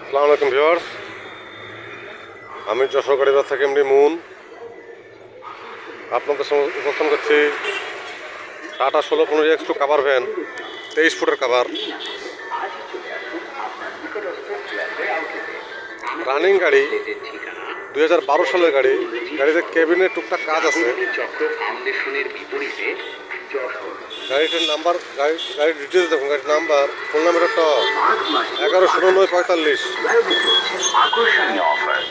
আসসালামু আলাইকুম ভিউয়ার্স, আমি যশোর গাড়িবাজার থেকে এমডি মুন আপনাদের সঙ্গে উপস্থাপন করছি টাটা 1615X2 কাভার ভ্যান 23 ফুটের কাভার রানিং গাড়ি 2012 সালের গাড়ি। গাড়িতে কেবিনে টুকটাক কাজ আছে। গাড়িটির নাম্বার গাড়ির ডিটেলস দেখুন। গাড়ির নাম্বার ফোন নাম্বারটা 110945। আকর্ষণীয় অফার,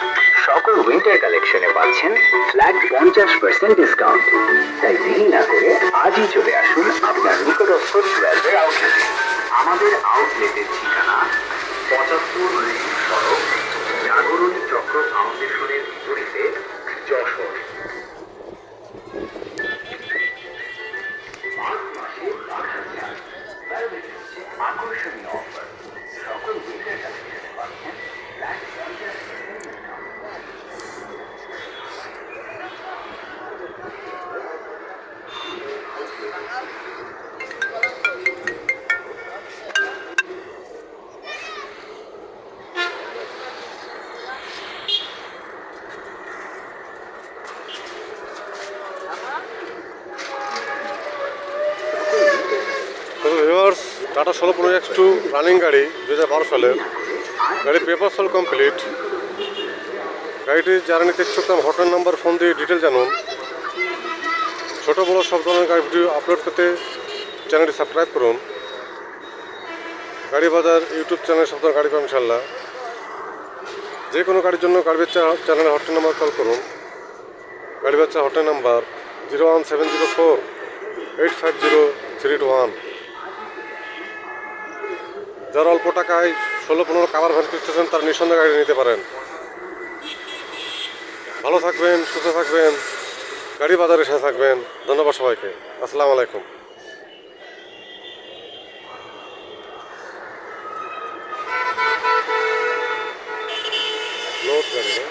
সকল উইন্টার কালেকশনে পাচ্ছেন ফ্ল্যাট 50% ডিসকাউন্ট। তাই দেরি না করে আজই চলে আসুন আপনার নিকটস্থ জুয়েলারি আউটলেটে। আমাদের আউটলেটের ঠিকানা 75 সড়ক, জাগরণী চক্র ফাউন্ডেশনের বিপরীতে, যশোর। মার্চ মাসে 8,000 আকর্ষণীয় অফার, সকল উইন্টার কালেকশনে পাচ্ছেন flat 50% discount. Viewers, tata 1615X2 running গাড়ি 2012 সালের গাড়ি, পেপার সল কমপ্লিট। গাড়িটি যারা নিতে ইচ্ছুক তার হটলাইন নাম্বার ফোন দিয়ে ডিটেল জানুন। ছোটো বড়ো সব ধরনের গাড়ি ভিডিও আপলোড করতে চ্যানেলটি সাবস্ক্রাইব করুন। গাড়ি বাজার ইউটিউব চ্যানেল সব ধরনের গাড়ি পাবেন ইনশাল্লাহ। যে কোনো গাড়ির জন্য গাড়ি বেচা চ্যানেলের হটলাইন নাম্বার কল করুন। গাড়ি বেচা হটলাইন নাম্বার 01704-850-321। যারা অল্প টাকায় 16-15 কাভার ভ্যান খুঁজতেছেন তারা নিঃসন্দেহে গাড়ি নিতে পারেন। ভালো থাকবেন, সুস্থ থাকবেন, গাড়ি বাজারে এসে থাকবেন। ধন্যবাদ সবাইকে। আসসালামু আলাইকুম। লোড গাড়ি না?